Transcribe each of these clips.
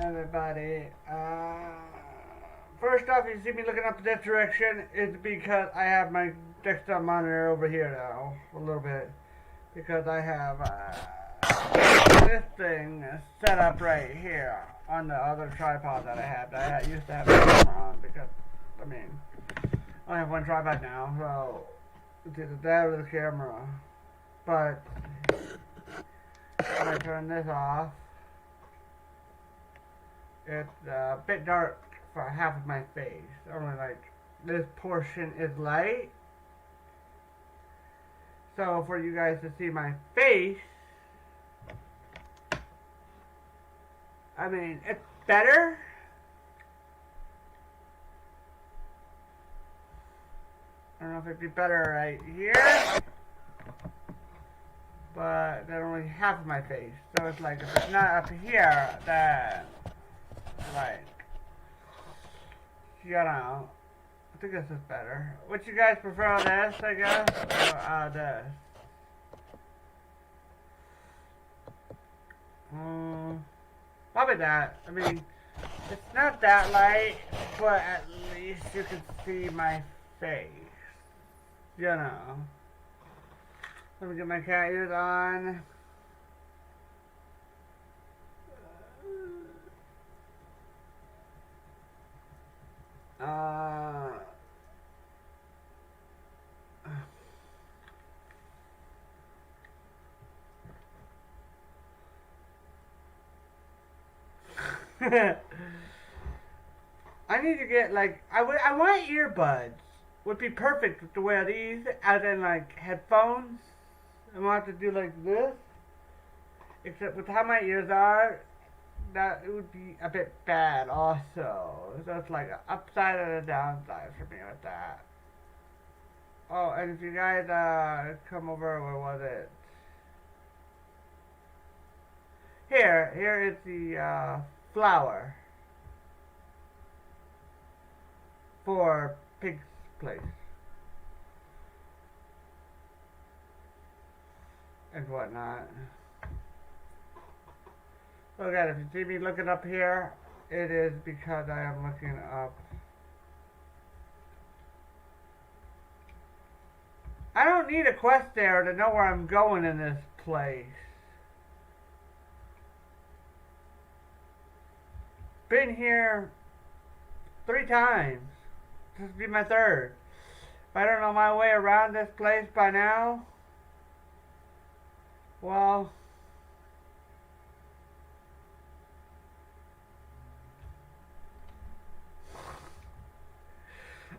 everybody. First off, you see me looking up this direction, it's because I have my desktop monitor over here now, a little bit, because I have this thing set up right here on the other tripod that I had. I used to have a camera on because, I mean, I only have one tripod now, so it's either that or the camera. But when I turn this off, it's a bit dark for half of my face. Only like this portion is light. So for you guys to see my face, I mean, it's better. I don't know if it'd be better right here, but they're only half of my face. So it's like, if it's not up here, then, like, you know, I think this is better. Would you guys prefer this, I guess, or this? Probably that. I mean, it's not that light, but at least you can see my face. You know. Let me get my cat ears on. I need to get like I want earbuds. Would be perfect to wear these as in like headphones. I want to do like this. Except with how my ears are, that it would be a bit bad also. So it's like an upside and a downside for me with that. Oh, and if you guys come over, where was it? Here is the flower for Pig's Place and whatnot. So again, if you see me looking up here, it is because I am looking up. I don't need a quest there to know where I'm going in this place. Been here 3 times. This will be my 3rd. If I don't know my way around this place by now, well,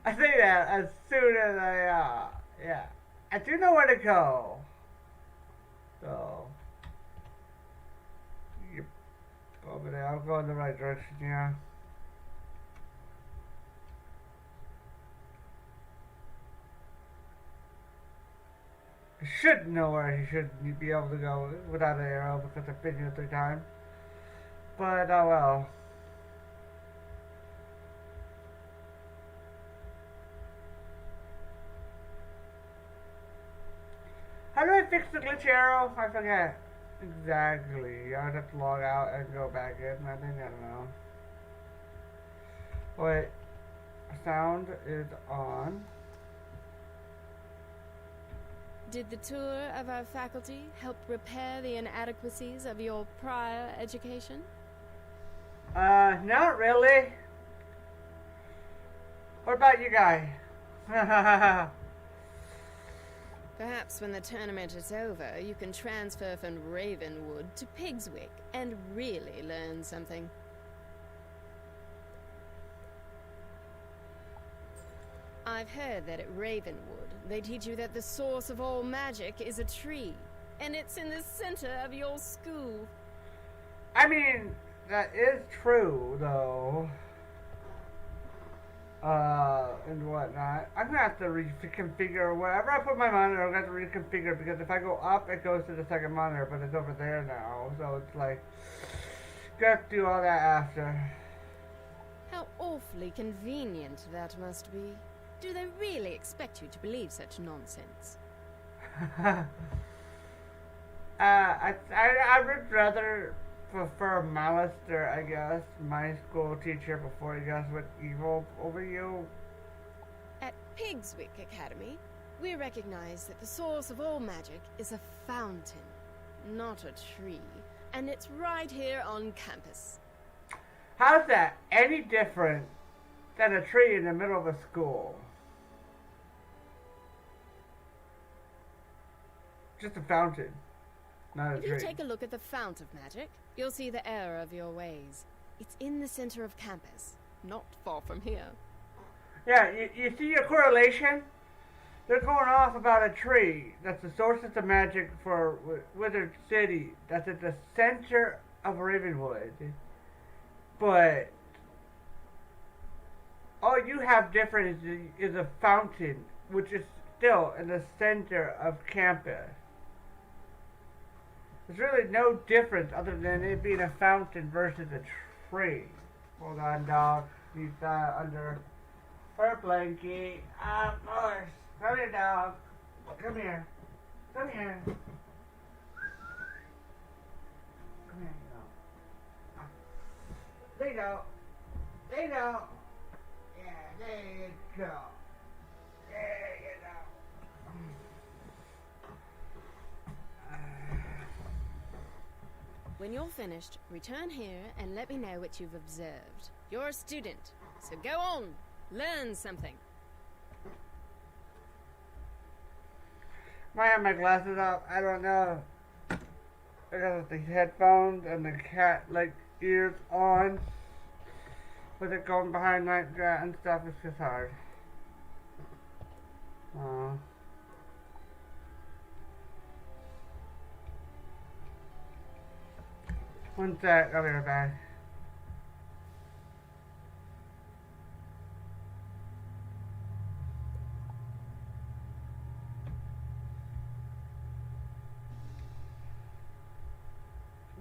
I say that as soon as yeah, I do know where to go. So, yep, over there, I'll go in the right direction, yeah. I should know where he should be able to go without an arrow because I've been here 3 times. But, oh well. How do I fix the glitch arrow? I forget. Exactly. I would have to log out and go back in. I think, I don't know. Wait. Sound is on. Did the tour of our faculty help repair the inadequacies of your prior education? Not really. What about you guys? Perhaps when the tournament is over, you can transfer from Ravenwood to Pigswick and really learn something. I've heard that at Ravenwood, they teach you that the source of all magic is a tree, and it's in the center of your school. I mean, that is true, though. And whatnot. I'm gonna have to reconfigure wherever I put my monitor. I'm gonna have to reconfigure because if I go up, it goes to the second monitor, but it's over there now. So it's like, got to do all that after. How awfully convenient that must be. Do they really expect you to believe such nonsense? I would rather prefer Malister, I guess, my school teacher before he just went evil over you. At Pigswick Academy, we recognize that the source of all magic is a fountain, not a tree, and it's right here on campus. How's that any different than a tree in the middle of a school? Just a fountain, not a If tree. you take a look at the fount of magic, you'll see the error of your ways. It's in the center of campus, not far from here. Yeah, you see your correlation? They're going off about a tree that's the source of the magic for Wizard City. That's at the center of Ravenwood. But all you have different is a fountain, which is still in the center of campus. There's really no difference other than it being a fountain versus a tree. Hold on, dog. He's under her blanket. Of course. Come here, dog. Come here. Come here. Come here, you know. Lay down. Lay down. Yeah, there you go. There you go. When you're finished, return here and let me know what you've observed. You're a student, so go on, learn something. Might have my glasses up, I don't know. I got the headphones and the cat like ears on. With it going behind like that and stuff, it's just hard. One sec, I'll be right back.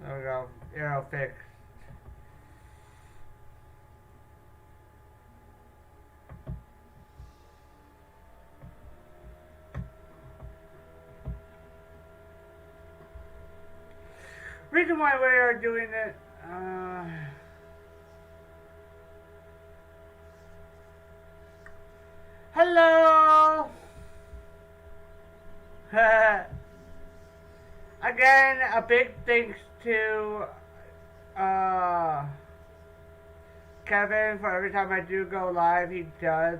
There we go. Arrow fixed. Reason why we are doing it, hello! Again, a big thanks to, Kevin for every time I do go live, he does,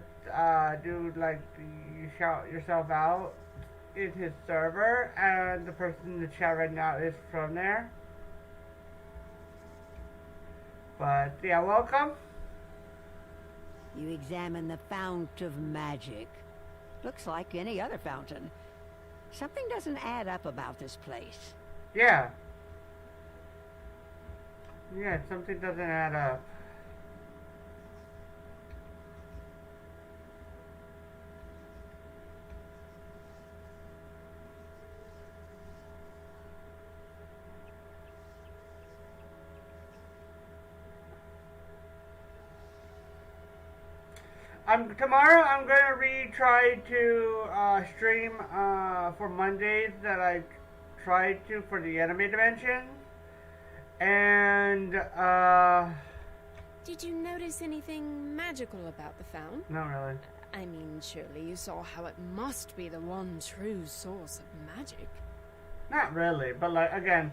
do like you shout yourself out in his server, and the person in the chat right now is from there. But yeah, welcome. You examine the fount of magic. Looks like any other fountain. Something doesn't add up about this place. Yeah. Yeah, something doesn't add up. Tomorrow I'm gonna try to stream for Mondays that I tried to for the anime dimension, and Did you notice anything magical about the fount? not really. I mean, surely you saw how it must be the one true source of magic. Not really, but like again,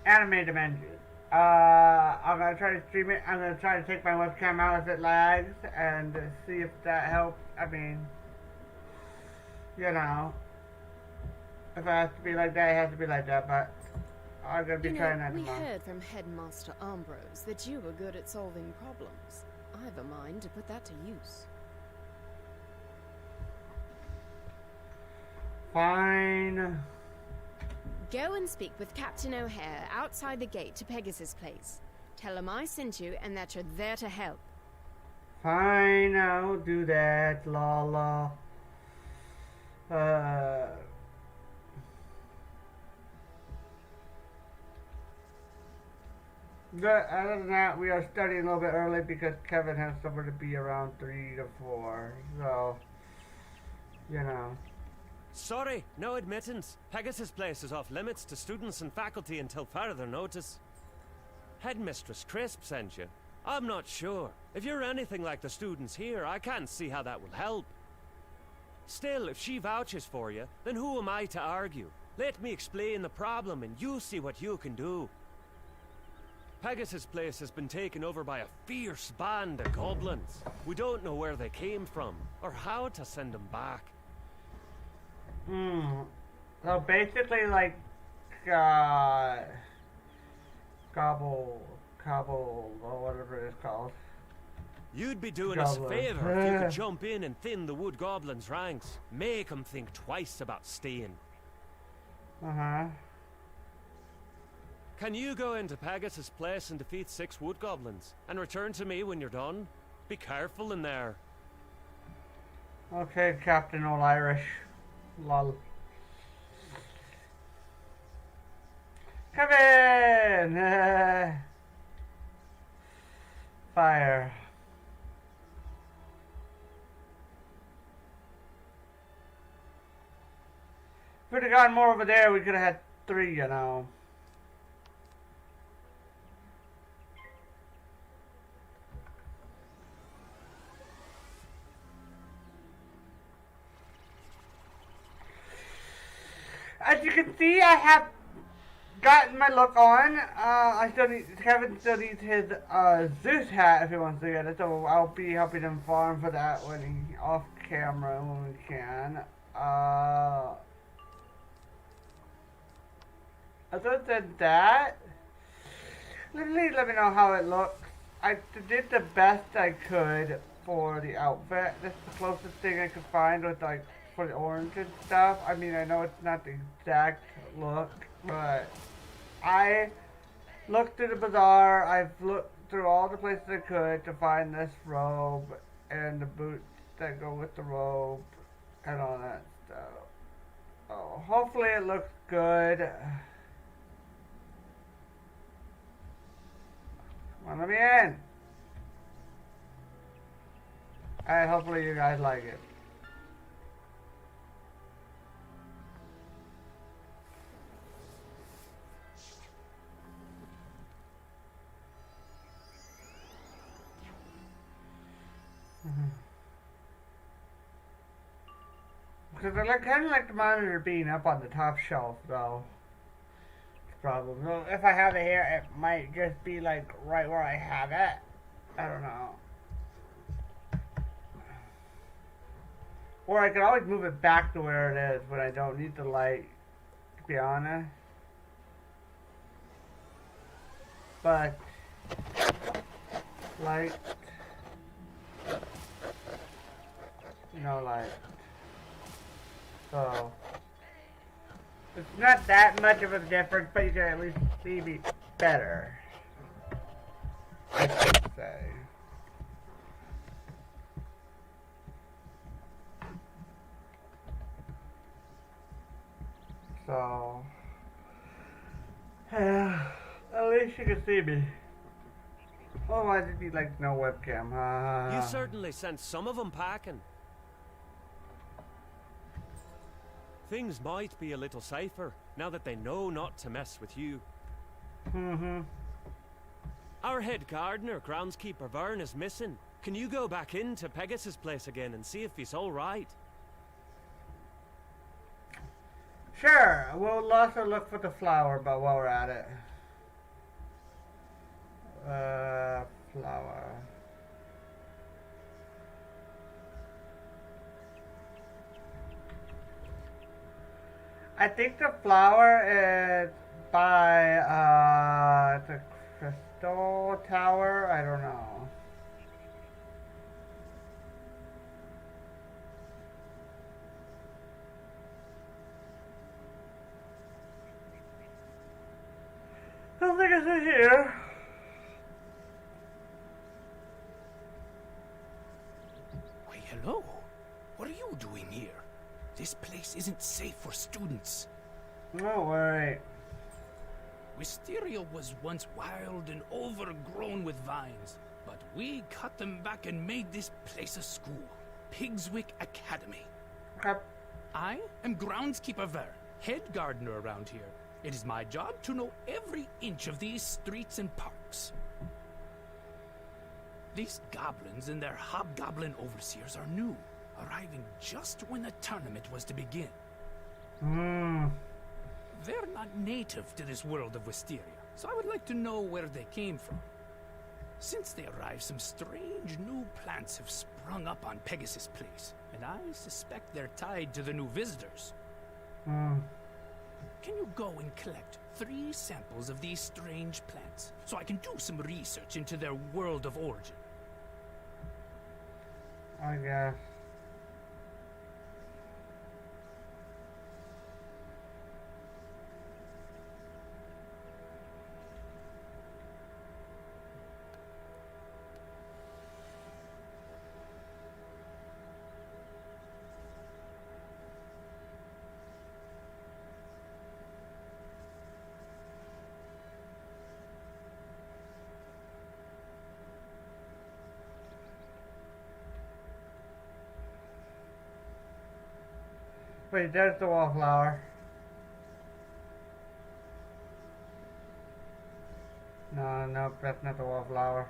anime dimension. I'm gonna try to stream it. I'm gonna try to take my webcam out if it lags and see if that helps. I mean, you know, if it has to be like that, it has to be like that. But I'm gonna be trying that we tomorrow. heard from Headmaster Ambrose that you were good at solving problems. I've a mind to put that to use. Fine. Go and speak with Captain O'Hare outside the gate to Pegasus Place. Tell him I sent you and that you're there to help. Fine, I'll do that. La la. But other than that, we are studying a little bit early because Kevin has somewhere to be around 3 to 4. So, you know. Sorry, no admittance. Pegasus Place is off limits to students and faculty until further notice. Headmistress Crisp sent you. I'm not sure. If you're anything like the students here, I can't see how that will help. Still, if she vouches for you, then who am I to argue? Let me explain the problem and you see what you can do. Pegasus Place has been taken over by a fierce band of goblins. We don't know where they came from, or how to send them back. So basically, like, Cobble, or whatever it is called. You'd be doing us a favor if you could jump in and thin the wood goblins' ranks. Make them think twice about staying. Can you go into Pegasus Place and defeat 6 wood goblins, and return to me when you're done? Be careful in there. Okay, Captain Old Irish. Lol. Come in! Fire. If we'd have gotten more over there, we could have had 3, you know. As you can see, I have gotten my look on. Kevin still needs his Zeus hat if he wants to get it, so I'll be helping him farm for that when he off camera when we can. Other than that, let me know how it looks. I did the best I could for the outfit. This is the closest thing I could find with like for the orange and stuff. I mean, I know it's not the exact look, but I looked through the bazaar. I've looked through all the places I could to find this robe and the boots that go with the robe and all that stuff. Oh, hopefully it looks good. Come on, let me in. And hopefully you guys like it. Because I kind of like the monitor being up on the top shelf, though. Problem. So if I have it here, it might just be like right where I have it. I don't know. Or I could always move it back to where it is when I don't need the light, to be honest. But light, no light. So it's not that much of a difference, but you can at least see me better, I should say. So, at least you can see me. Otherwise it'd be like no webcam. You certainly sent some of them packing. Things might be a little safer now that they know not to mess with you. Our head gardener, groundskeeper Vern, is missing. Can you go back into Pegasus Place again and see if he's all right? Sure, we'll also look for the flower, but while we're at it. Flower. I think the flower is by the Crystal Tower. I don't know. I don't think it's in here. Why, hello. What are you doing here? This place isn't safe for students. No way. Wisteria was once wild and overgrown with vines, but we cut them back and made this place a school, Pigswick Academy. Okay. I am groundskeeper Ver, head gardener around here. It is my job to know every inch of these streets and parks. works. These goblins and their hobgoblin overseers are new, arriving just when the tournament was to begin. They're not native to this world of Wisteria, so I would like to know where they came from. Since they arrived, some strange new plants have sprung up on Pegasus Place, and I suspect they're tied to the new visitors. Can you go and collect 3 samples of these strange plants, so I can do some research into their world of origin? I guess. Wait, there's the wallflower. No, no, that's not the wallflower.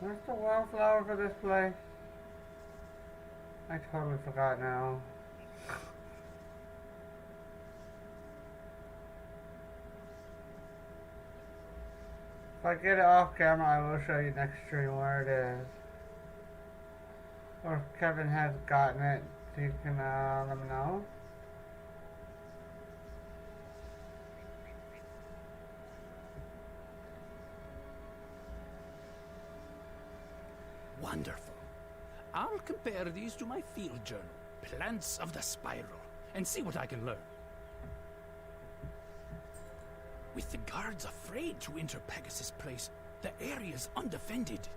Where's the wallflower for this place? I totally forgot now. If I get it off camera, I will show you next stream where it is. Or if Kevin has gotten it, so you can let me know. Wonderful. I'll compare these to my field journal, Plants of the Spiral, and see what I can learn. With the guards afraid to enter Pegasus Place, the area's undefended.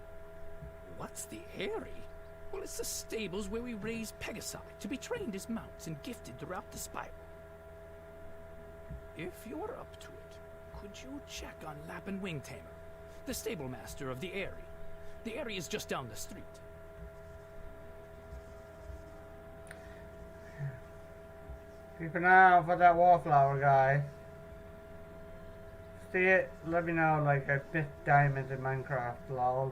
What's the area? Well, it's the stables where we raise Pegasi to be trained as mounts and gifted throughout the spiral. If you're up to it, could you check on Lappin Wingtamer, the stable master of the area? The area is just down the street. Keep an eye out for that wallflower, guys. See it? Let me know, like, I missed diamonds in Minecraft, lol.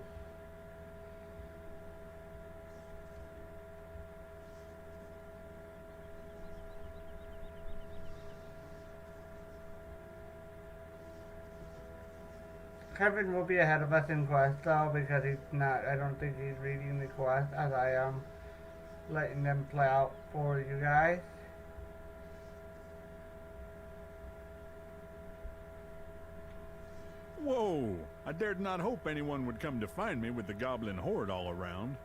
Kevin will be ahead of us in quest though, because he's not, I don't think he's reading the quest as I am letting them play out for you guys. Whoa! I dared not hope anyone would come to find me with the goblin horde all around.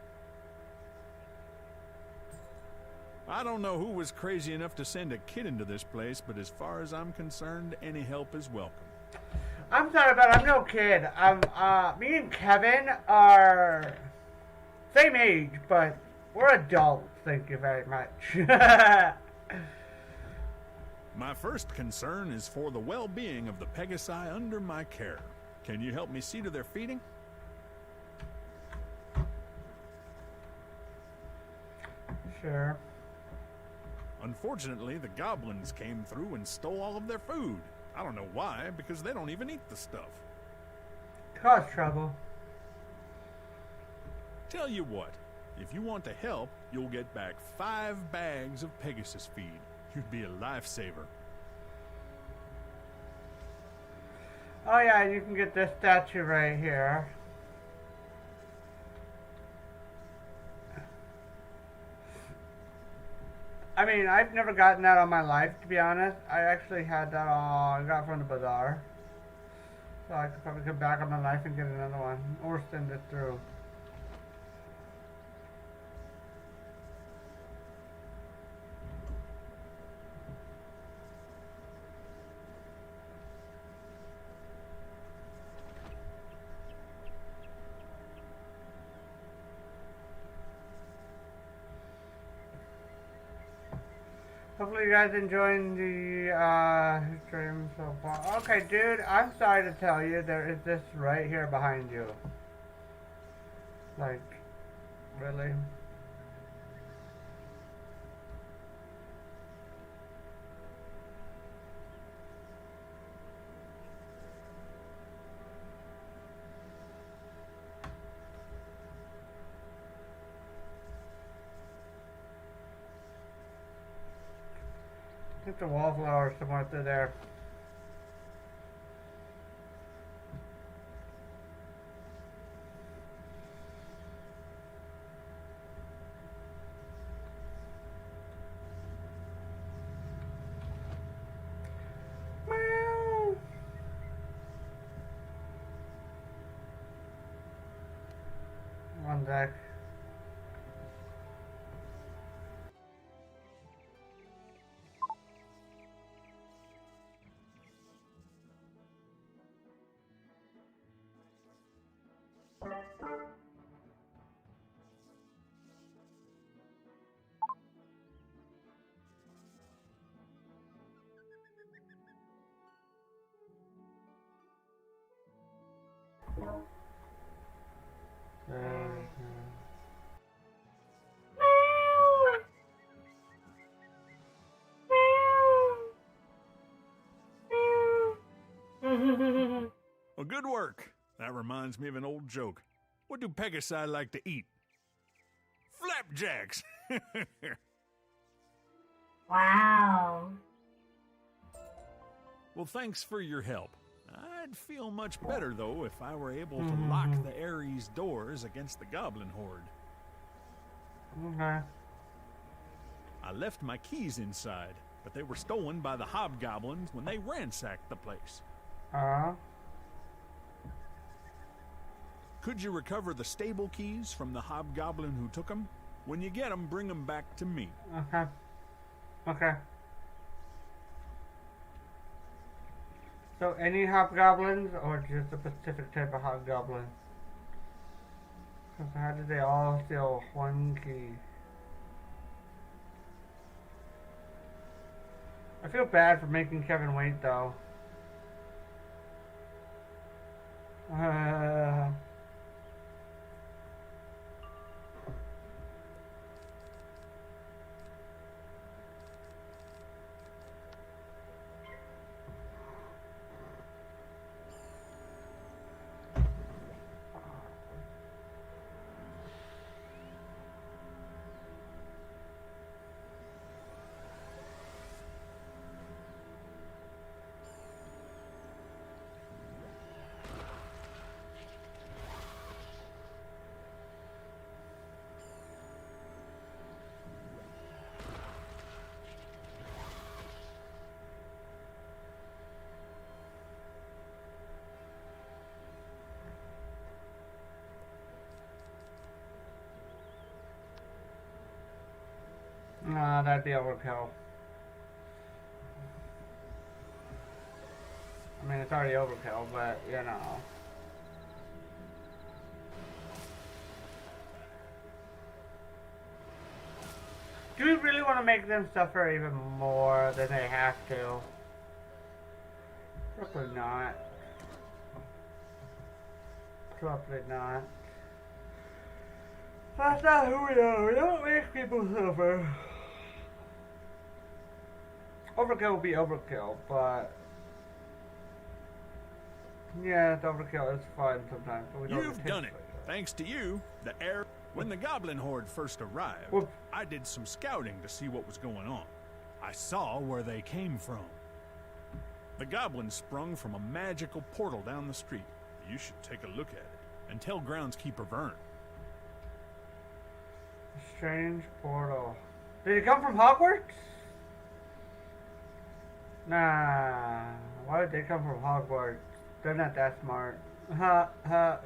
I don't know who was crazy enough to send a kid into this place, but as far as I'm concerned, any help is welcome. I'm sorry about it, I'm no kid. Me and Kevin are same age, but we're adults, thank you very much. My first concern is for the well-being of the Pegasi under my care. Can you help me see to their feeding? Sure. Unfortunately, the goblins came through and stole all of their food. I don't know why, because they don't even eat the stuff. Cause trouble. Tell you what, if you want to help, you'll get back 5 bags of Pegasus feed. You'd be a lifesaver. Oh yeah, you can get this statue right here. I mean, I've never gotten that on my life, to be honest. I actually had that I got from the bazaar. So I could probably come back on my life and get another one. Or send it through. Hopefully you guys enjoying the stream so far. Okay, dude, I'm sorry to tell you, there is this right here behind you. Like, really? There's a wallflower somewhere through there. Meow. One sec. Well, good work. That reminds me of an old joke. What do Pegasi like to eat? Flapjacks! Wow. Well, thanks for your help. I'd feel much better, though, if I were able to lock the Ares doors against the goblin horde. Okay. I left my keys inside, but they were stolen by the hobgoblins when they ransacked the place. Could you recover the stable keys from the hobgoblin who took them? When you get them, bring them back to me. Okay. Okay. So any hobgoblins or just a specific type of hobgoblin? Because how did they all steal one key? I feel bad for making Kevin wait though. Nah, that'd be overkill. I mean, it's already overkill, but, you know. Do we really want to make them suffer even more than they have to? Probably not. Probably not. That's not who we are. We don't make people suffer. Overkill will be overkill, but yeah, it's overkill. It's fun sometimes. But we don't You've done it. Thanks to you, the air. When the goblin horde first arrived, Well, I did some scouting to see what was going on. I saw where they came from. The goblins sprung from a magical portal down the street. You should take a look at it and tell groundskeeper Vern. strange portal. Did it come from Hogwarts? Nah. Why did they come from Hogwarts? They're not that smart. Ha ha.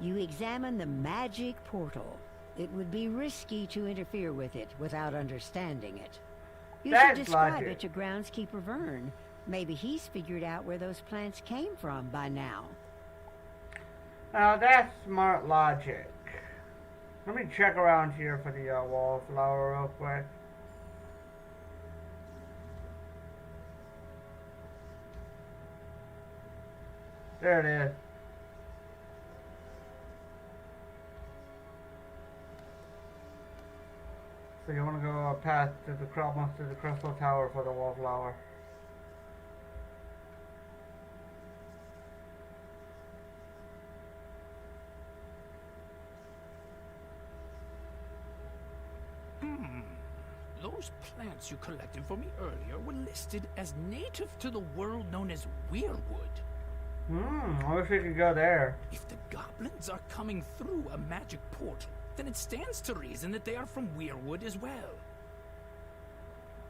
You examine the magic portal. It would be risky to interfere with it without understanding it. You should describe it to groundskeeper Vern. Maybe he's figured out where those plants came from by now. Now that's smart logic. Let me check around here for the wallflower real quick. There it is. So you want to go past to the Crystal Tower for the wallflower. those plants you collected for me earlier were listed as native to the world known as Weirwood. I wish we could go there. If the goblins are coming through a magic portal, then it stands to reason that they are from Weirwood as well.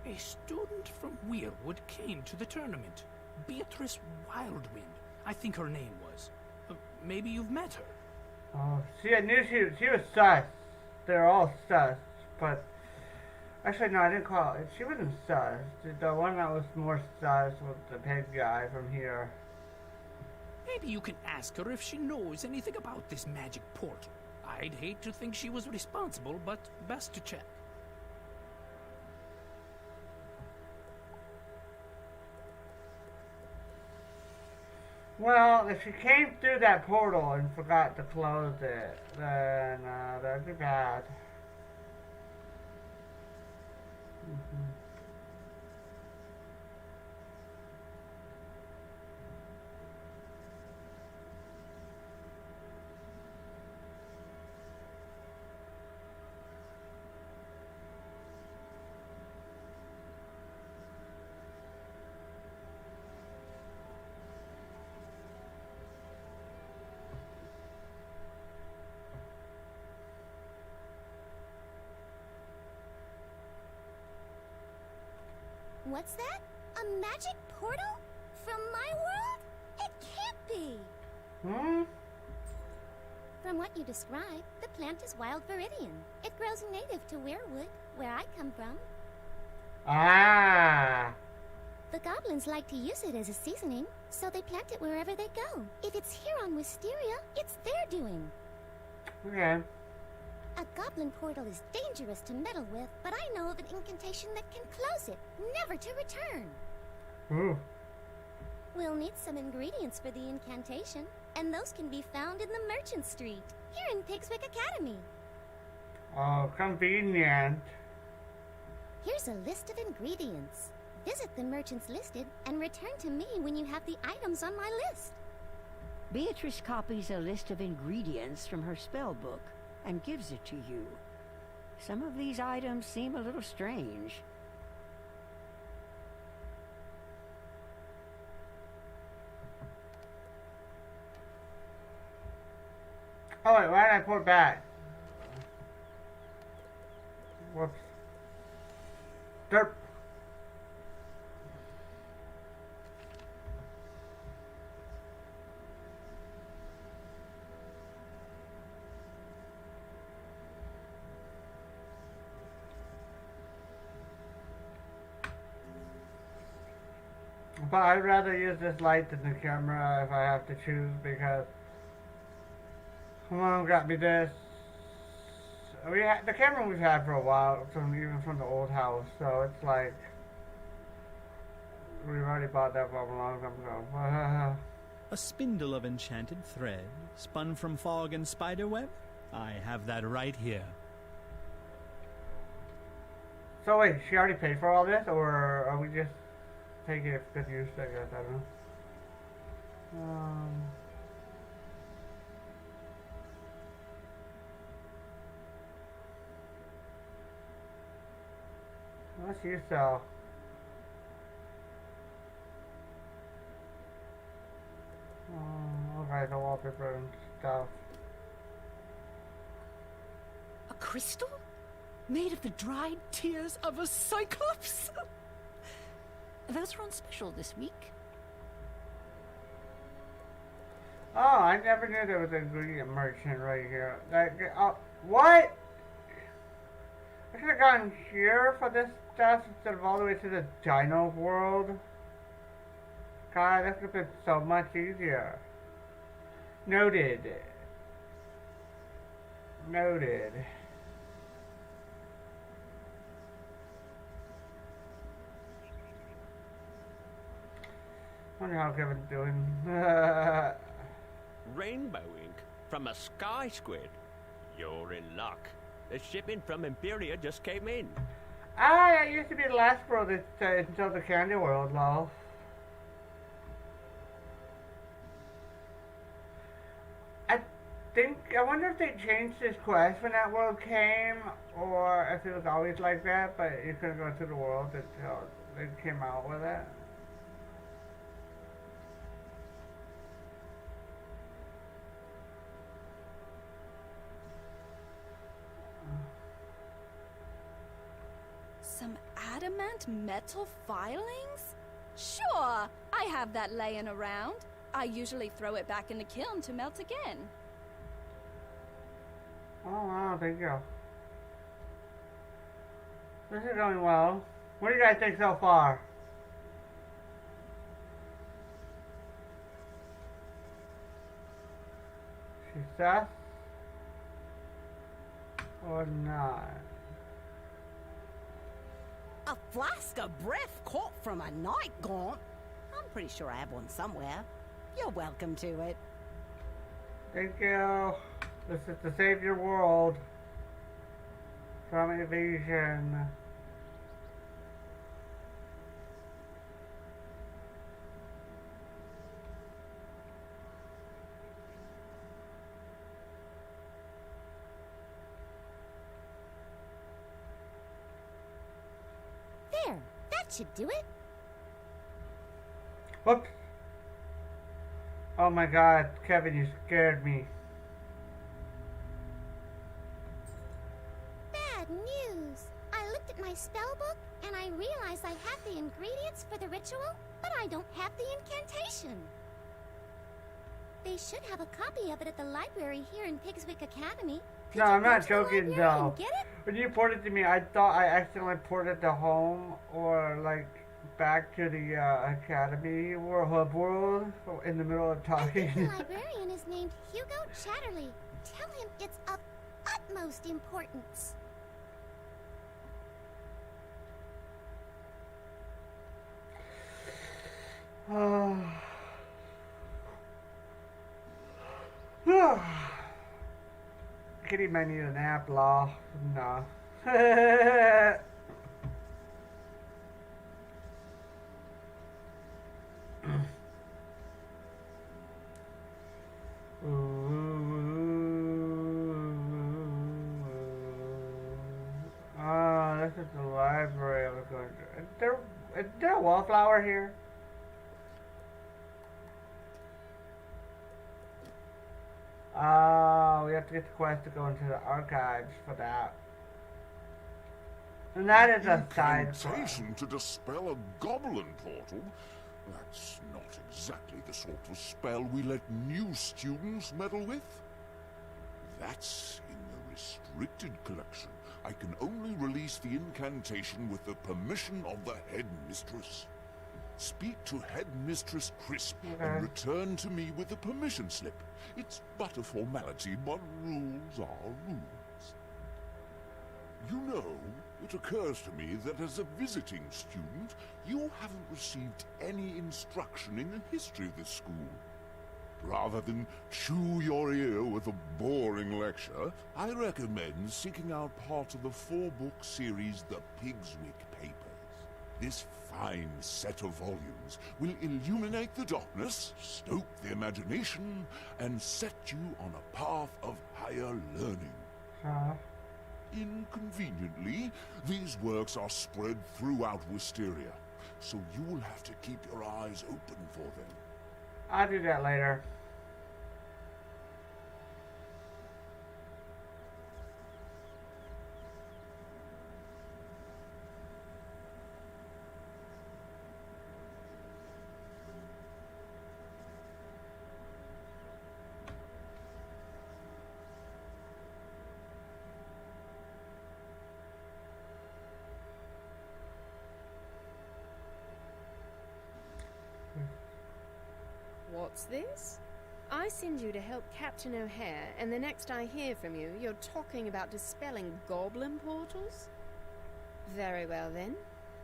A student from Weirwood came to the tournament. Beatrice Wildwind, I think her name was. Maybe you've met her. Oh, see, I knew she was sus. They're all sus, but actually no, I didn't call it. She wasn't sus. The one that was more sus was the pig guy from here. Maybe you can ask her if she knows anything about this magic portal. I'd hate to think she was responsible, but best to check. Well, if she came through that portal and forgot to close it, then that'd be bad. What's that? A magic portal? From my world? It can't be! From what you describe, the plant is wild viridian. It grows native to Weirwood, where I come from. Ah! The goblins like to use it as a seasoning, so they plant it wherever they go. If it's here on Wisteria, it's their doing. Okay. A goblin portal is dangerous to meddle with, but I know of an incantation that can close it, never to return. Ooh. We'll need some ingredients for the incantation, and those can be found in the Merchant Street, here in Pigswick Academy. Oh, convenient. Here's a list of ingredients. Visit the merchants listed and return to me when you have the items on my list. Beatrice copies a list of ingredients from her spell book and gives it to you. Some of these items seem a little strange. Oh wait, why did I pull it back? Whoops. Derp. But I'd rather use this light than the camera if I have to choose, because come on, got me this. The camera we've had for a while, even from the old house, so it's like we've already bought that from a long time ago. A spindle of enchanted thread, spun from fog and spiderweb? I have that right here. So wait, she already paid for all this, or are we just taking it for good use, I guess, I don't know. What's you sell? Okay, the wallpaper and stuff. A crystal? Made of the dried tears of a cyclops? Those are on special this week. Oh, I never knew there was an ingredient merchant right here. What? I should have gone here for this stuff instead of all the way to the Dino world. God, that would have been so much easier. Noted. Noted. I wonder how Kevin's doing. Rainbow ink from a sky squid. You're in luck. The shipment from Imperia just came in. I used to be the last world until the Candy World, lol. I wonder if they changed this quest when that world came, or if it was always like that, but you couldn't go through the world until they came out with it. Some adamant metal filings? Sure, I have that laying around. I usually throw it back in the kiln to melt again. Oh wow, thank you. This is going well. What do you guys think so far? Success? Or not? A flask of breath caught from a night gaunt? I'm pretty sure I have one somewhere. You're welcome to it. Thank you. This is to save your world from invasion. There, that should do it. Whoops. Oh my god, Kevin, you scared me. Bad news. I looked at my spell book and I realized I have the ingredients for the ritual, but I don't have the incantation. They should have a copy of it at the library here in Pigswick Academy. Could No, you I'm go not to the joking library though. and get it? When you ported to me, I thought I accidentally ported to home or like back to the academy or hub world in the middle of I think the talking. librarian is named Hugo Chatterley. Tell him it's of utmost importance. Kitty might need a nap, law. No. Oh, this is the library I was going to. Is there a wallflower here? Oh, we have to get the quest to go into the archives for that. And that is a side quest. Incantation to dispel a goblin portal? That's not exactly the sort of spell we let new students meddle with. That's in the restricted collection. I can only release the incantation with the permission of the headmistress. Speak to Headmistress Crisp and return to me with the permission slip. It's but a formality, but rules are rules. You know, it occurs to me that as a visiting student, you haven't received any instruction in the history of this school. Rather than chew your ear with a boring lecture, I recommend seeking out part of the 4-book series The Pigswick Papers. This fine set of volumes will illuminate the darkness, stoke the imagination, and set you on a path of higher learning. Inconveniently, these works are spread throughout Wisteria, so you will have to keep your eyes open for them. I'll do that later. What's this? I send you to help Captain O'Hare, and the next I hear from you, you're talking about dispelling goblin portals? Very well then.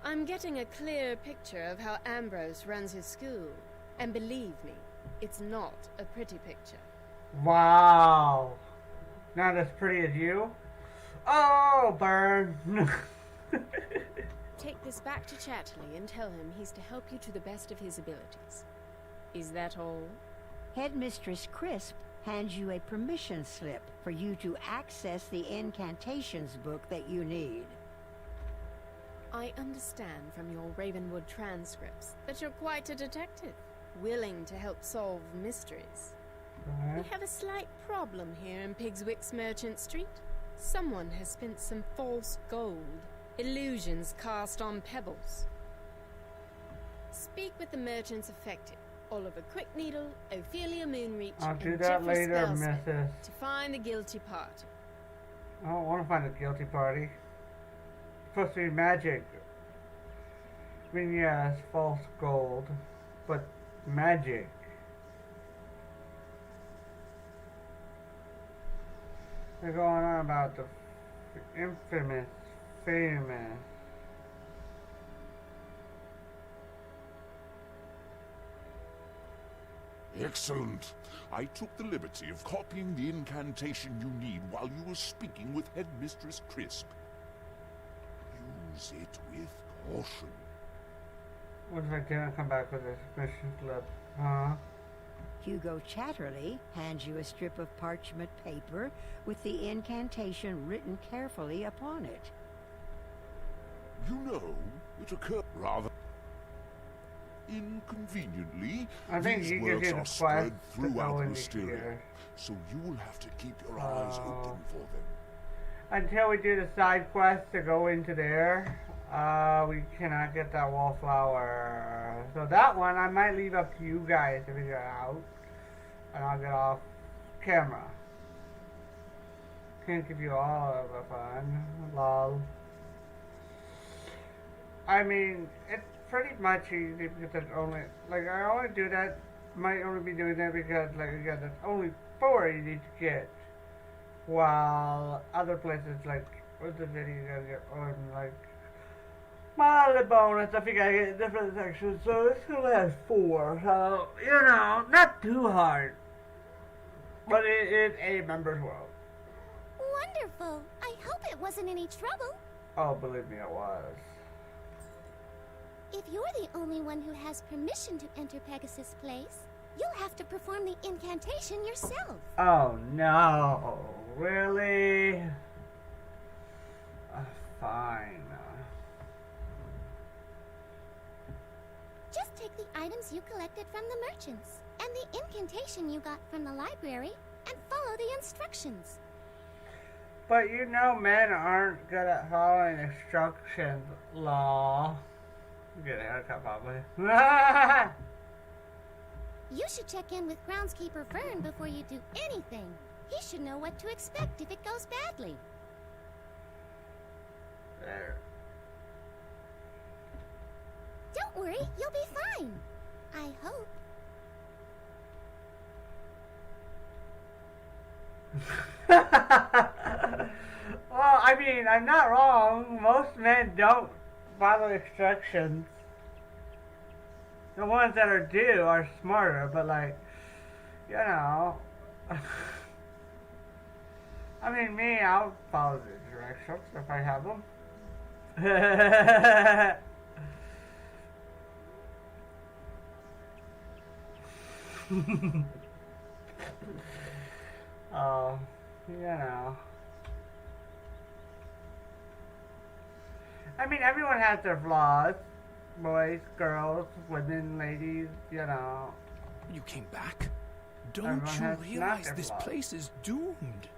I'm getting a clear picture of how Ambrose runs his school. And believe me, it's not a pretty picture. Wow. Not as pretty as you? Oh, burn. Take this back to Chatterley and tell him he's to help you to the best of his abilities. Is that all? Headmistress Crisp hands you a permission slip for you to access the incantations book that you need. I understand from your Ravenwood transcripts that you're quite a detective, willing to help solve mysteries. We have a slight problem here in Pigswick's Merchant Street. Someone has spent some false gold, illusions cast on pebbles. Speak with the merchants affected, Oliver Quickneedle, Ophelia Moonreach, I'll do and that Jeffrey later, Spellsmith Mrs. to find the guilty party. I don't want to find a guilty party. It's supposed to be magic. I mean, yeah, it's false gold, but magic. They're going on about the infamous, famous. Excellent. I took the liberty of copying the incantation you need while you were speaking with Headmistress Crisp. Use it with caution. What if I didn't come back with a mission slip? Huh? Hugo Chatterley hands you a strip of parchment paper with the incantation written carefully upon it. You know, it occurred rather inconveniently. I think these you words get are the spread quest throughout to go Wisteria, here. so you will have to keep your eyes open for them. Until we do the side quest to go into there, we cannot get that wallflower. So that one I might leave up to you guys to figure out, and I'll get off camera. Can't give you all of the fun, lol. I mean, it's pretty much easy because it's only, like, I only do that, might only be doing that because, like, again, it's only 4 easy to get. While other places, like, with the video, you gotta get on, like, mildly bonus, I think I get different sections, so this only has 4, so, you know, not too hard. But it is a member's world. Wonderful. I hope it wasn't any trouble. Oh, believe me, it was. If you're the only one who has permission to enter Pegasus Place, you'll have to perform the incantation yourself. Oh no, really? Fine. Just take the items you collected from the merchants and the incantation you got from the library and follow the instructions. But you know men aren't good at following instructions, law. Get a haircut, probably. You should check in with groundskeeper Vern before you do anything. He should know what to expect if it goes badly. There. Don't worry, you'll be fine. I hope. Well, I mean, I'm not wrong. Most men don't follow instructions. The ones that are due are smarter, but like, you know. I mean, me, I'll follow the directions if I have them. Oh, you know. I mean, everyone has their flaws. Boys, girls, women, ladies, you know. You came back? Don't Everyone you has realize their this flaws. place is doomed?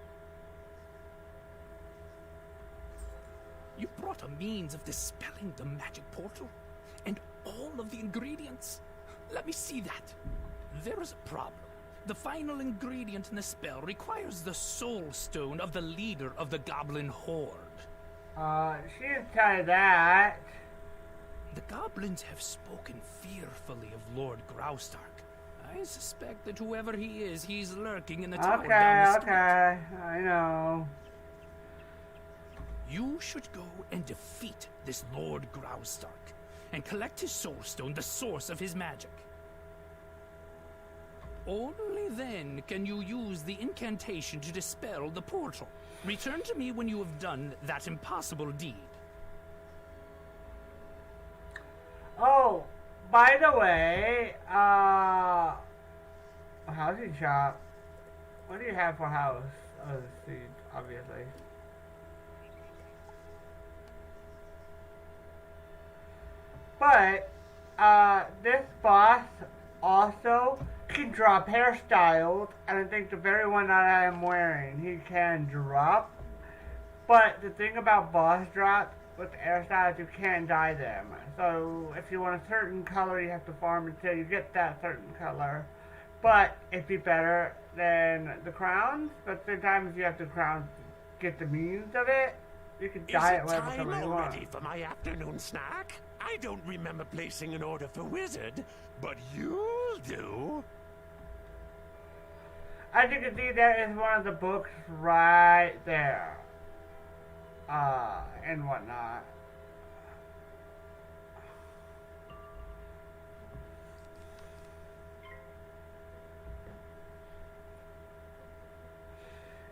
You brought a means of dispelling the magic portal, and all of the ingredients. Let me see that. There is a problem. The final ingredient in the spell requires the soul stone of the leader of the goblin horde. She didn't tell you that. The goblins have spoken fearfully of Lord Graustark. I suspect that whoever he is, he's lurking in the tower down the street. Okay, I know. You should go and defeat this Lord Graustark and collect his soul stone, the source of his magic. Only then can you use the incantation to dispel the portal. Return to me when you have done that impossible deed. Oh, by the way, housing shop. What do you have for house? Oh, seeds, obviously. But, this boss also can drop hairstyles, and I think the very one that I am wearing, he can drop. But the thing about boss drops with the hairstyles, you can't dye them. So if you want a certain color, you have to farm until you get that certain color. But it'd be better than the crowns. But at the same time, if you have the crowns, get the means of it, you can dye it whatever color you want. Is it time already for my afternoon snack? I don't remember placing an order for Wizard, but you'll do. As you can see, there is one of the books right there. And whatnot.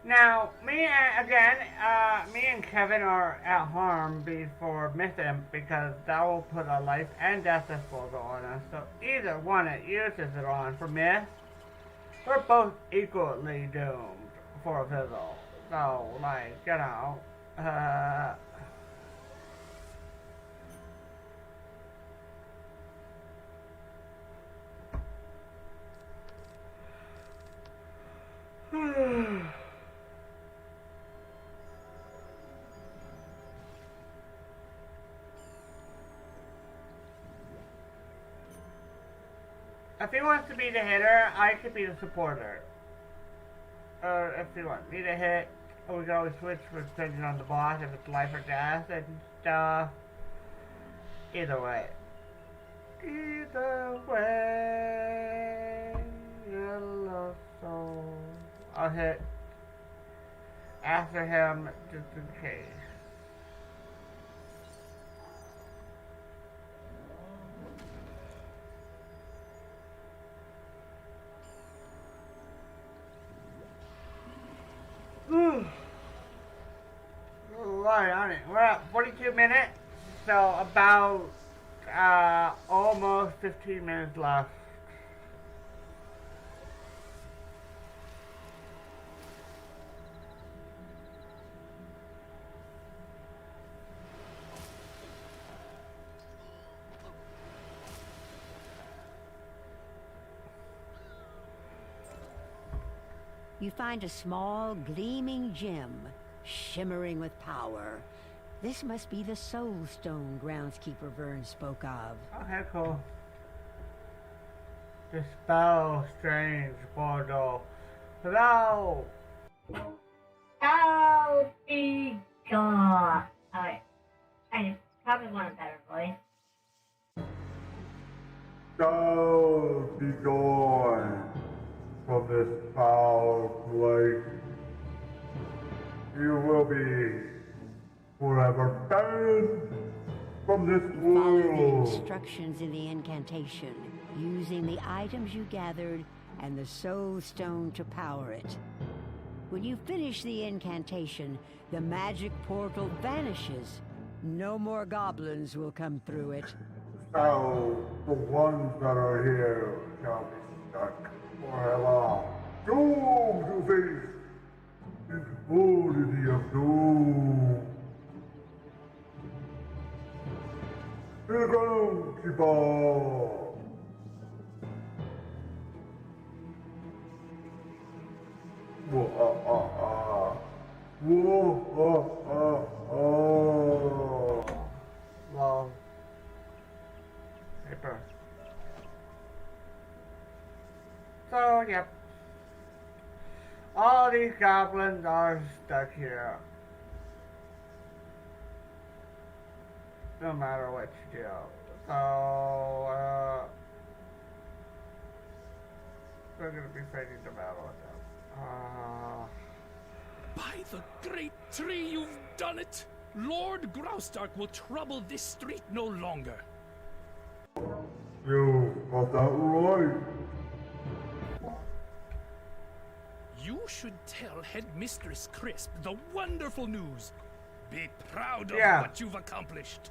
Now, me and Kevin are at harm before missing because that will put a life and death disposal on us. So either one it uses it on for miss, we're both equally doomed for a fizzle. So, like, you know, if he wants to be the hitter, I could be the supporter. Or if he wants me to hit, we can always switch depending on the boss, if it's life or death and stuff. Either way. Either way. Yellow soul. I'll hit after him just in case. Right on it. We're at 42 minutes, so about almost 15 minutes left. You find a small, gleaming gem, shimmering with power. This must be the soul stone groundskeeper Vern spoke of. Okay, cool. Dispel strange portal. Hello! Oh, be gone. Alright. I probably want a better voice. So be gone from this foul place. You will be forever banned from this Follow the world. instructions in the incantation, using the items you gathered and the soul stone to power it. When you finish the incantation, the magic portal vanishes. No more goblins will come through it. So the ones that are here shall be stuck forever. Doomed to face infinity of doom. To the groundkeeper. Love. Paper. So, yep. All these goblins are stuck here. No matter what you do. So, we're gonna be fighting the battle with them. By the great tree, you've done it! Lord Graustark will trouble this street no longer. You got that right. You should tell Headmistress Crisp the wonderful news. Be proud of what you've accomplished.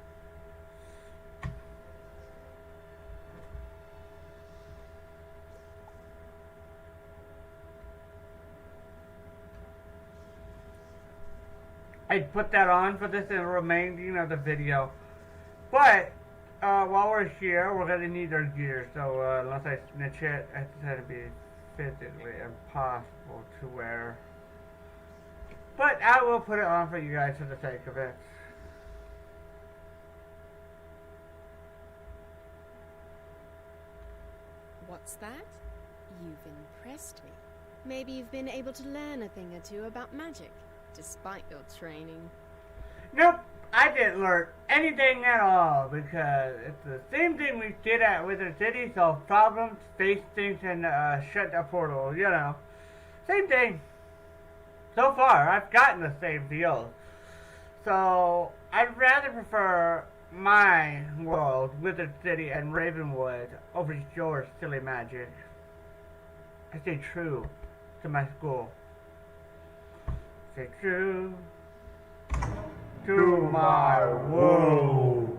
I put that on for this in the remaining of the video. But while we're here, we're gonna need our gear. So unless I snitch it, it's gonna be physically impossible to wear. But I will put it on for you guys for the sake of it. What's that? You've impressed me. Maybe you've been able to learn a thing or two about magic, despite your training. Nope, I didn't learn anything at all, because it's the same thing we did at Wizard City: solve problems, face things, and shut the portal, you know. Same thing. So far, I've gotten the same deal. So, I'd rather prefer my world, Wizard City and Ravenwood, over your silly magic. I stay true to my school. Stay true to my world.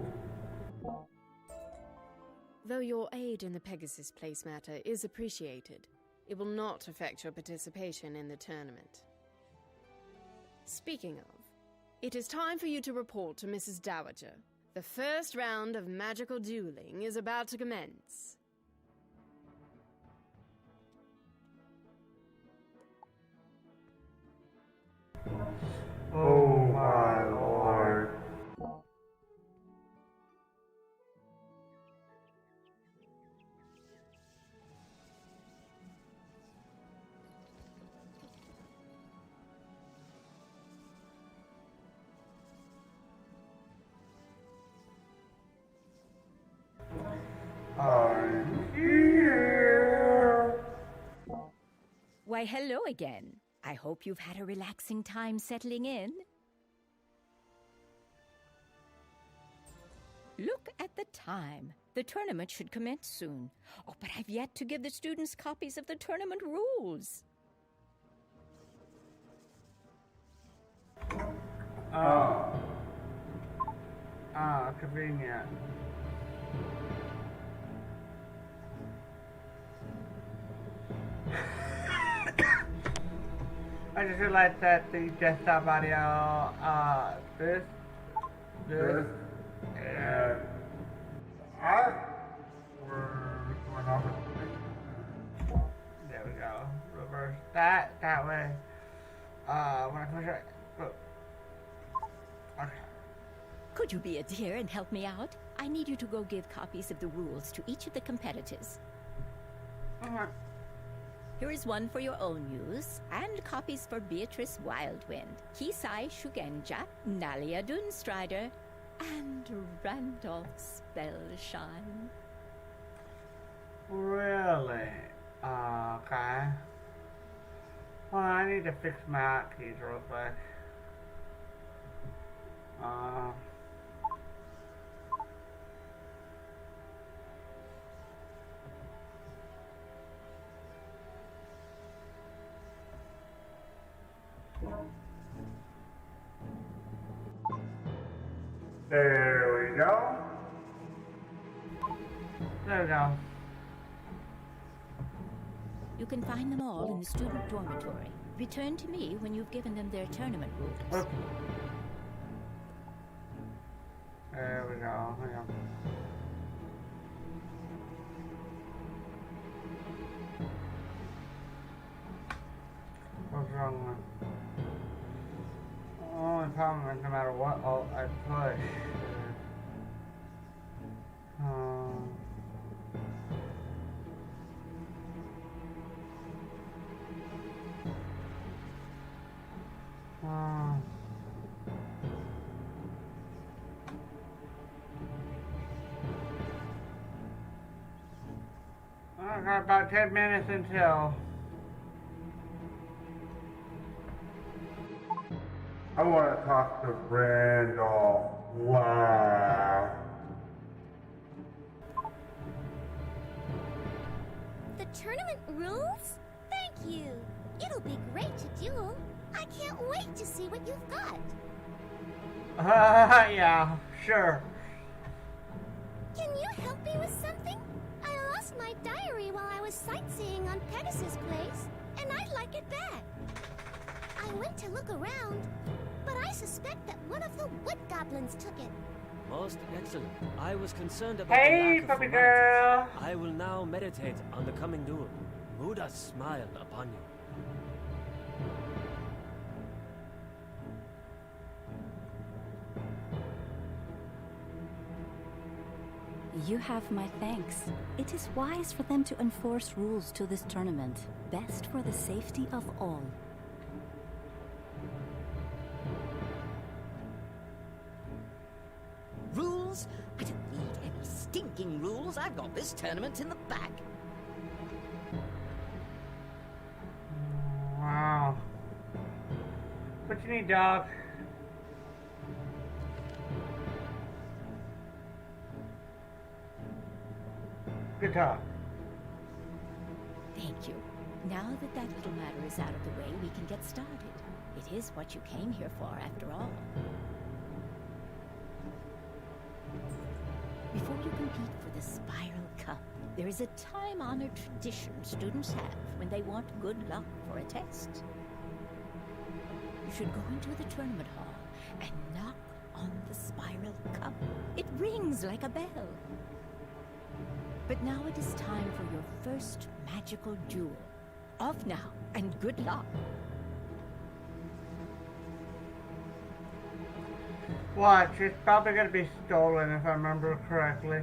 Though your aid in the Pegasus Place matter is appreciated, it will not affect your participation in the tournament. Speaking of, it is time for you to report to Mrs. Dowager. The first round of magical dueling is about to commence. Oh my lord. I'm here. Why, hello again. I hope you've had a relaxing time settling in. Look at the time. The tournament should commence soon. Oh, but I've yet to give the students copies of the tournament rules. Convenient. I just realized that the desktop audio, this, and we're going off. There we go. Reverse that way. When I push it, okay. Could you be a dear and help me out? I need you to go give copies of the rules to each of the competitors. Here is one for your own use, and copies for Beatrice Wildwind, Kisai Shugenja, Nalia Dunstrider, and Randolph Spellshine. Really? Okay. Well, I need to fix my hotkeys real quick. There we go. There we go. You can find them all in the student dormitory. Return to me when you've given them their tournament rules. There we go. Hang on. What's wrong with only problem is no matter what alt I push. I got about 10 minutes until I want to talk to Randolph. Wow. The tournament rules? Thank you. It'll be great to duel. I can't wait to see what you've got. Yeah, sure. Can you help me with something? I lost my diary while I was sightseeing on Pegasus Place, and I'd like it back. I went to look around, but I suspect that one of the wood goblins took it. Most excellent. I was concerned about Hey, the lack of puppy formalities. girl. I will now meditate on the coming duel. Buddha smile upon you. You have my thanks. It is wise for them to enforce rules to this tournament, best for the safety of all. Rules? I don't need any stinking rules. I've got this tournament in the bag. Wow. What you need, dog? Good talk. Thank you. Now that that little matter is out of the way, we can get started. It is what you came here for, after all. Before you compete for the Spiral Cup, there is a time-honored tradition students have when they want good luck for a test. You should go into the tournament hall and knock on the Spiral Cup. It rings like a bell. But now it is time for your first magical duel. Off now, and good luck. Watch, it's probably gonna be stolen if I remember correctly.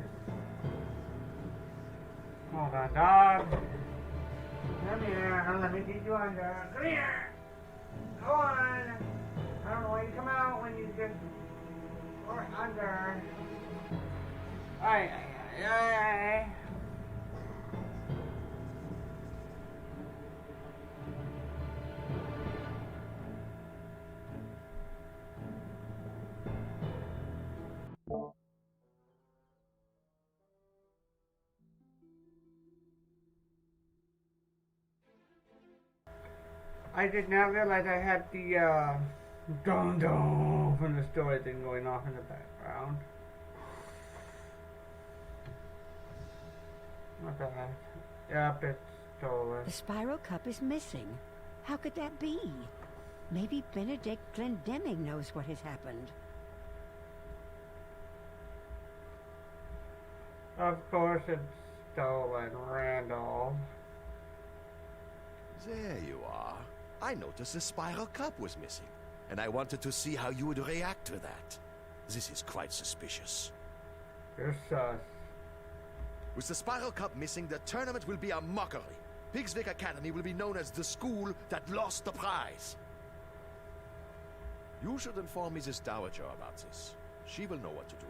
Hold on, dog. Come here, let me get you under. Come here! Go on! I don't know why you come out when you get or under. Alright, alright. I did not realize I had the dun dun from the story thing going off in the background. What the heck? Yep, it's stolen. The Spiral Cup is missing. How could that be? Maybe Benedict Glendemming knows what has happened. Of course it's stolen, Randall. There you are. I noticed the Spiral Cup was missing, and I wanted to see how you would react to that. This is quite suspicious. You're sus. With the Spiral Cup missing, the tournament will be a mockery. Pigswick Academy will be known as the school that lost the prize. You should inform Mrs. Dowager about this. She will know what to do.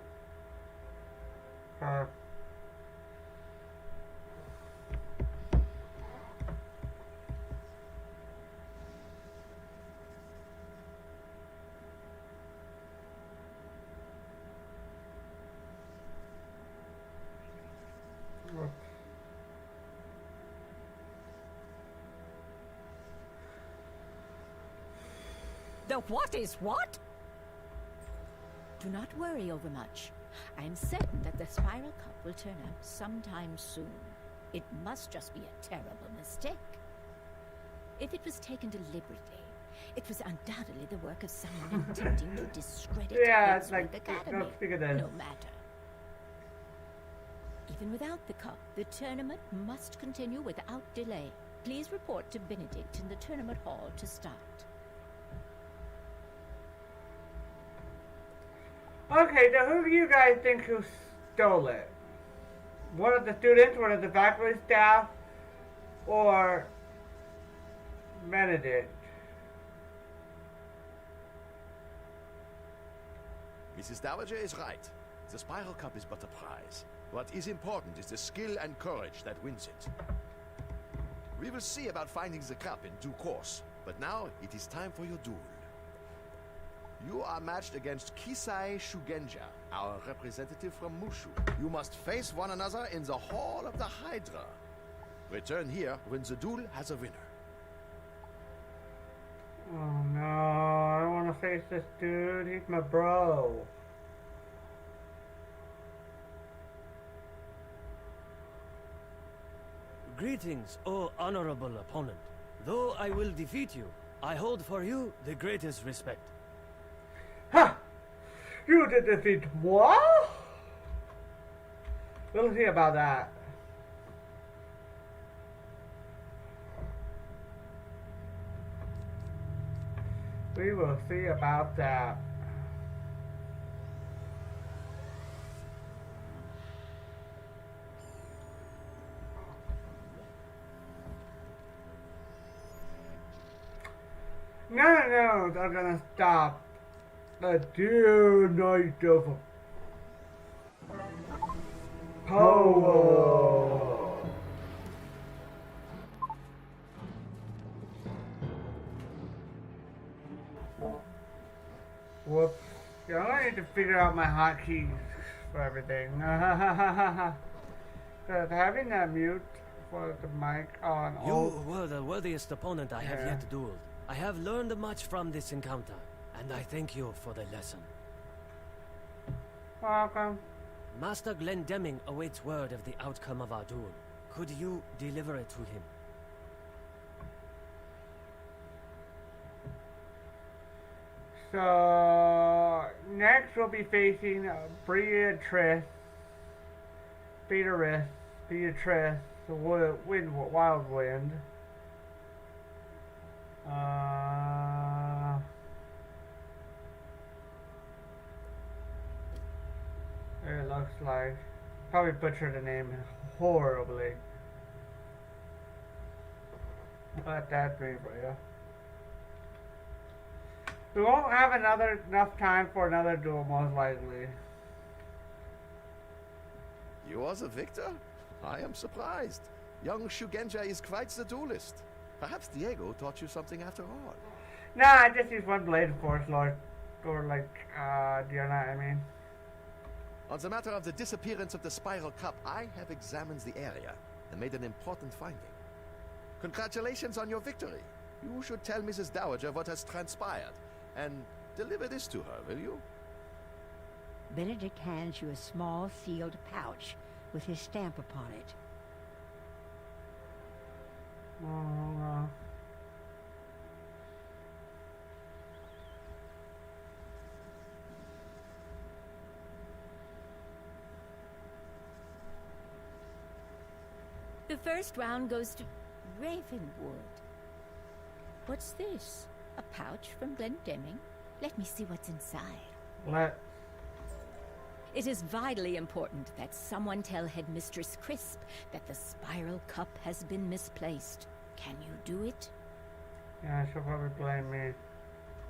The what is what? Do not worry overmuch. I am certain that the Spiral Cup will turn up sometime soon. It must just be a terrible mistake. If it was taken deliberately, it was undoubtedly the work of someone attempting to discredit it's Pigswick like, Academy. don't speak of this. No matter. Even without the cup, the tournament must continue without delay. Please report to Benedict in the tournament hall to start. Okay, so who do you guys think who stole it? One of the students, one of the faculty staff, or Benedict? Mrs. Dowager is right. The Spiral Cup is but a prize. What is important is the skill and courage that wins it. We will see about finding the cup in due course, but now it is time for your duel. You are matched against Kisai Shugenja, our representative from Mushu. You must face one another in the Hall of the Hydra. Return here when the duel has a winner. Oh no, I don't want to face this dude. He's my bro. Greetings, O honorable opponent. Though I will defeat you, I hold for you the greatest respect. Ha! You did defeat moi? We'll see about that. We will see about that. No, I'm gonna stop the dear night of power. Whoops. Yeah, I need to figure out my hotkeys for everything. Because having that mute for the mic on You were the worthiest opponent I have Yeah. yet dueled. I have learned much from this encounter, and I thank you for the lesson. Welcome. Master Glendemming awaits word of the outcome of our duel. Could you deliver it to him? So next we'll be facing Beatrice, Wild Wind. It looks like probably butchered the name horribly. Let that be for you. We won't have enough time for another duel, most likely. You are the victor? I am surprised. Young Shugenja is quite the duelist. Perhaps Diego taught you something after all. Nah, I just used one blade, of course, Lord. Or like, Diana, I mean. On the matter of the disappearance of the Spiral Cup, I have examined the area and made an important finding. Congratulations on your victory. You should tell Mrs. Dowager what has transpired, and deliver this to her, will you? Benedict hands you a small sealed pouch with his stamp upon it. Oh, The first round goes to Ravenwood. What's this? A pouch from Glendemming? Let me see what's inside. It is vitally important that someone tell Headmistress Crisp that the Spiral Cup has been misplaced. Can you do it? Yeah, she'll probably blame me.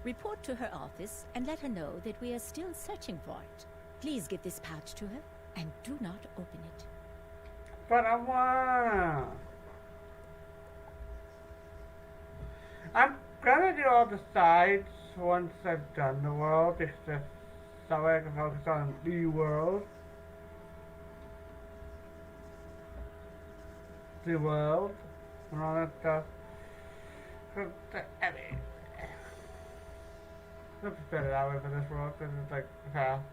Report to her office and let her know that we are still searching for it. Please give this pouch to her and do not open it. But I wanna. I'm gonna do all the sides once I've done the world, just so I can focus on the world. The world, and all that stuff. I mean, let's just better that way for this world, because it's like fast.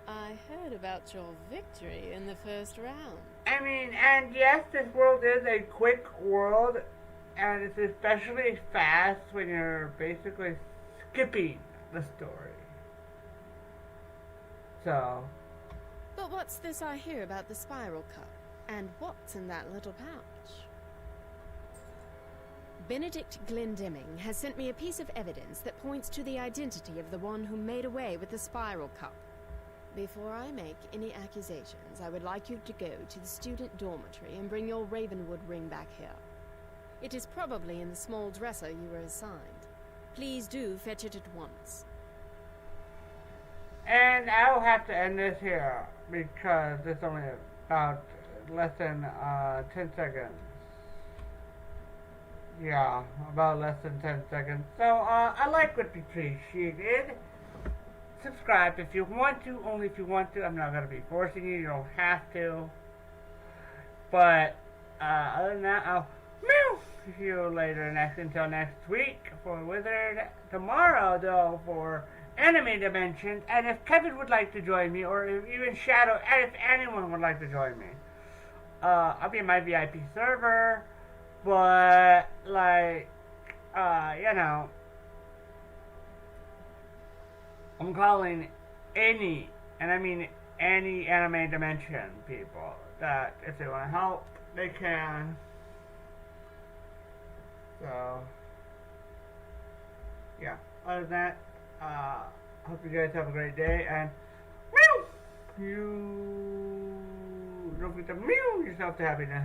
I heard about your victory in the first round. I mean, and yes, this world is a quick world, and it's especially fast when you're basically skipping the story. So. But what's this I hear about the Spiral Cup? And what's in that little pouch? Benedict Glendemming has sent me a piece of evidence that points to the identity of the one who made away with the Spiral Cup. Before I make any accusations, I would like you to go to the student dormitory and bring your Ravenwood ring back here. It is probably in the small dresser you were assigned. Please do fetch it at once. And I'll have to end this here, because it's only about less than 10 seconds. Yeah, about less than 10 seconds. So, I like would be appreciated. Subscribe if you want to, only if you want to. I'm not going to be forcing you, you don't have to. But, other than that, I'll see you later until next week for Wizard. Tomorrow, though, for Enemy Dimensions. And if Kevin would like to join me, or if even Shadow, and if anyone would like to join me, I'll be in my VIP server. But like, you know, I'm calling any, and I mean any anime dimension people that if they want to help, they can. So, yeah. Other than that, hope you guys have a great day, and meow! You don't forget to meow yourself to happiness.